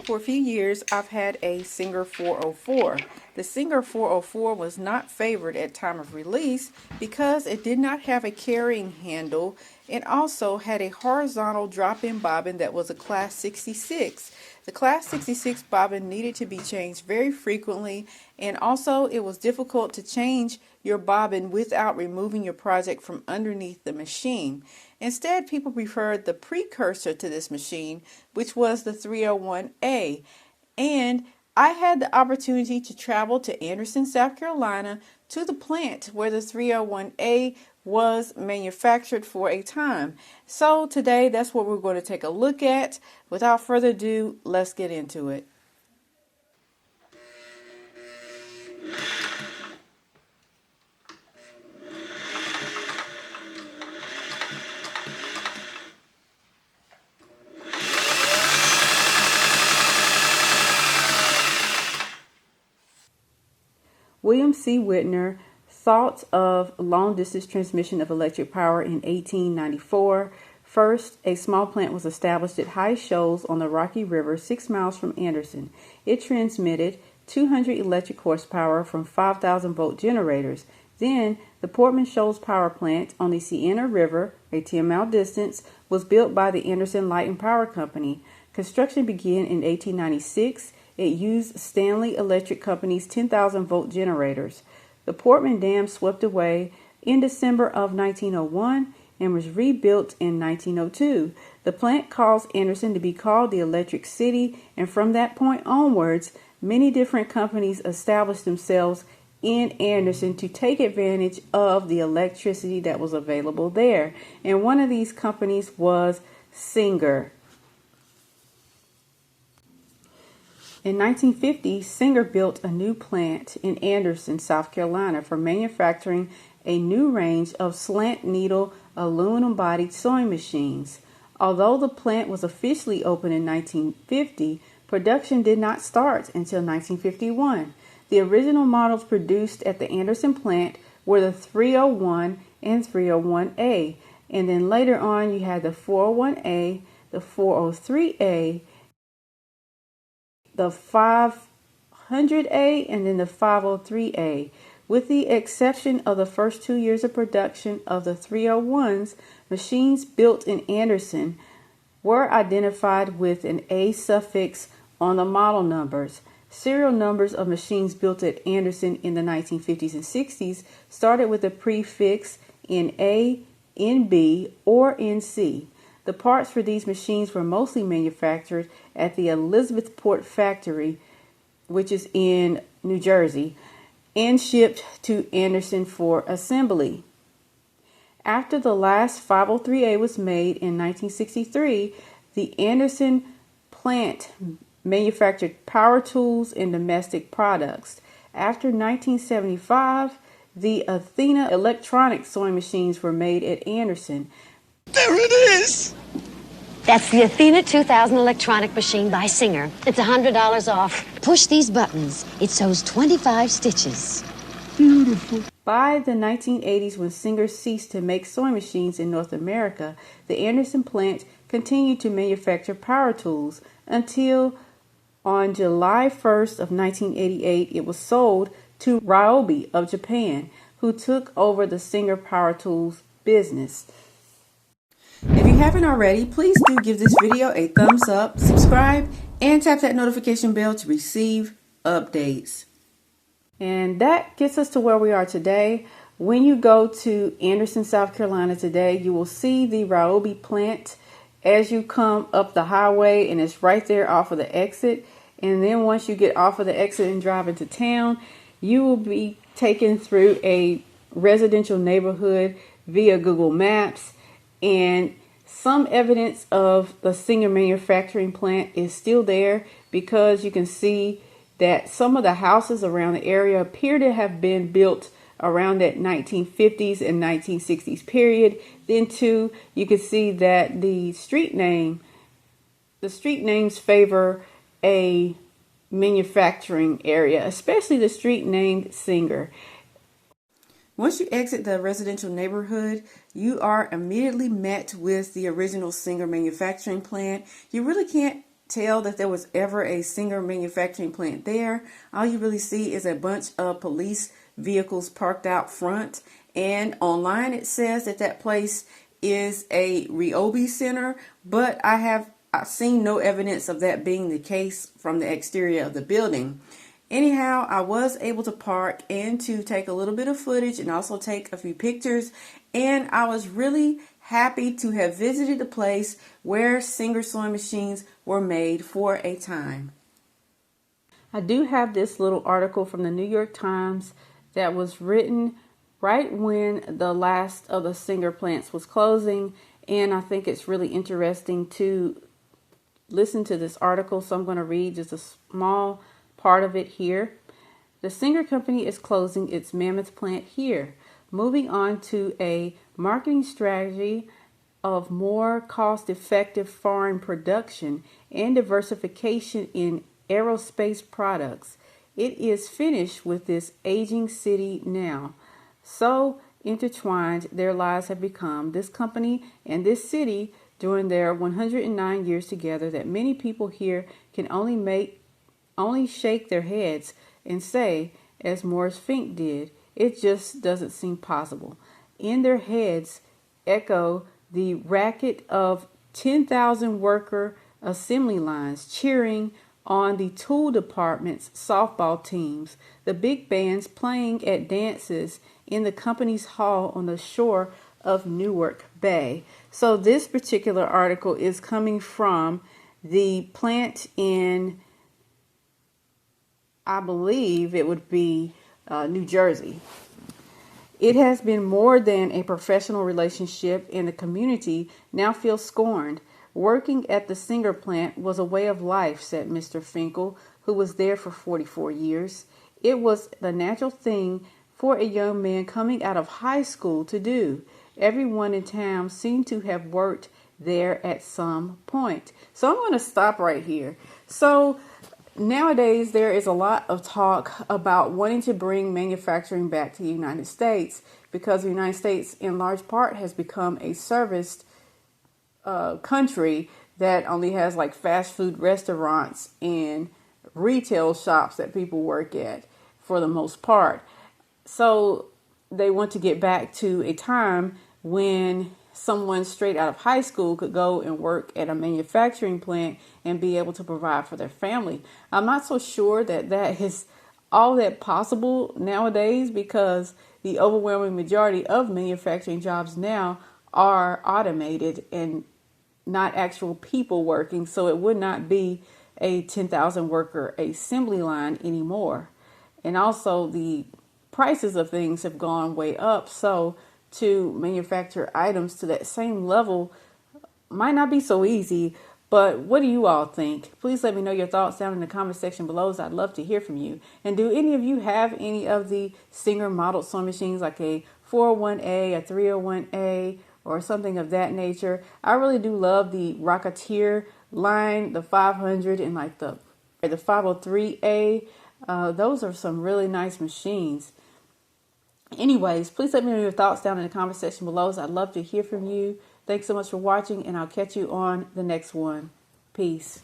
For a few years, I've had a Singer 404. The Singer 404 was not favored at time of release because it did not have a carrying handle and also had a horizontal drop-in bobbin that was a Class 66. The Class 66 bobbin needed to be changed very frequently, and also it was difficult to change your bobbin without removing your project from underneath the machine. Instead, people preferred the precursor to this machine, which was the 301A. And I had the opportunity to travel to Anderson, South Carolina, to the plant where the 301A was manufactured for a time. So today, that's what we're going to take a look at. Without further ado, let's get into it. William C. Whitner thought of long-distance transmission of electric power in 1894. First, a small plant was established at High Shoals on the Rocky River, 6 miles from Anderson. It transmitted 200 electric horsepower from 5,000-volt generators. Then, the Portman Shoals Power Plant on the Siena River, a 10-mile distance, was built by the Anderson Light and Power Company. Construction began in 1896. It used Stanley Electric Company's 10,000-volt generators. The Portman Dam swept away in December of 1901 and was rebuilt in 1902. The plant caused Anderson to be called the Electric City, and from that point onwards, many different companies established themselves in Anderson to take advantage of the electricity that was available there. And one of these companies was Singer. In 1950, Singer built a new plant in Anderson, South Carolina for manufacturing a new range of slant needle aluminum-bodied sewing machines. Although the plant was officially opened in 1950, production did not start until 1951. The original models produced at the Anderson plant were the 301 and 301A, and then later on you had the 401A, the 403A, the 500A, and then the 503A. With the exception of the first 2 years of production of the 301s, machines built in Anderson were identified with an A suffix on the model numbers. Serial numbers of machines built at Anderson in the 1950s and 60s started with a prefix NA, NB, or NC. The parts for these machines were mostly manufactured at the Elizabethport factory, which is in New Jersey, and shipped to Anderson for assembly. After the last 503A was made in 1963, the Anderson plant manufactured power tools and domestic products. After 1975, the Athena electronic sewing machines were made at Anderson. There it is! That's the Athena 2000 electronic machine by Singer. It's $100 off. Push these buttons. It sews 25 stitches. Beautiful. By the 1980s, when Singer ceased to make sewing machines in North America, the Anderson plant continued to manufacture power tools until on July 1st of 1988, it was sold to Ryobi of Japan, who took over the Singer power tools business. If you haven't already, please do give this video a thumbs up, subscribe, and tap that notification bell to receive updates. And that gets us to where we are today. When you go to Anderson, South Carolina today, you will see the Ryobi plant as you come up the highway, and it's right there off of the exit. And then once you get off of the exit and drive into town, you will be taken through a residential neighborhood via Google Maps. And some evidence of the Singer manufacturing plant is still there, because you can see that some of the houses around the area appear to have been built around that 1950s and 1960s period. Then too, you can see that the street names favor a manufacturing area, especially the street named Singer. Once you exit the residential neighborhood, you are immediately met with the original Singer manufacturing plant. You really can't tell that there was ever a Singer manufacturing plant there. All you really see is a bunch of police vehicles parked out front. And online it says that that place is a Ryobi Center, but I've seen no evidence of that being the case from the exterior of the building. Anyhow, I was able to park and to take a little bit of footage and also take a few pictures, and I was really happy to have visited the place where Singer sewing machines were made for a time. I do have this little article from the New York Times that was written right when the last of the Singer plants was closing, and I think it's really interesting to listen to this article, so I'm going to read just a small part of it here. The Singer Company is closing its Mammoth plant here, moving on to a marketing strategy of more cost-effective foreign production and diversification in aerospace products. It is finished with this aging city now. So intertwined their lives have become, this company and this city, during their 109 years together, that many people here can only shake their heads and say, as Morris Fink did, it just doesn't seem possible. In their heads echo the racket of 10,000 worker assembly lines cheering on the tool department's softball teams, the big bands playing at dances in the company's hall on the shore of Newark Bay. So this particular article is coming from the plant in, I believe it would be New Jersey. It has been more than a professional relationship, and the community now feels scorned. Working at the Singer plant was a way of life, said Mr. Finkel, who was there for 44 years. It was the natural thing for a young man coming out of high school to do. Everyone in town seemed to have worked there at some point. So I'm going to stop right here. So nowadays, there is a lot of talk about wanting to bring manufacturing back to the United States because the United States, in large part, has become a serviced country that only has like fast food restaurants and retail shops that people work at for the most part. So they want to get back to a time when someone straight out of high school could go and work at a manufacturing plant and be able to provide for their family. I'm not so sure that that is all that possible nowadays because the overwhelming majority of manufacturing jobs now are automated and not actual people working. So it would not be a 10,000 worker assembly line anymore. And also the prices of things have gone way up. So to manufacture items to that same level might not be so easy, but what do you all think? Please let me know your thoughts down in the comment section below, as I'd love to hear from you. And do any of you have any of the Singer model sewing machines, like a 401A, a 301A, or something of that nature? I really do love the Rocketeer line, the 500 and like the 503A. Those are some really nice machines. Anyways, please let me know your thoughts down in the comment section below. I'd love to hear from you. Thanks so much for watching, and I'll catch you on the next one. Peace.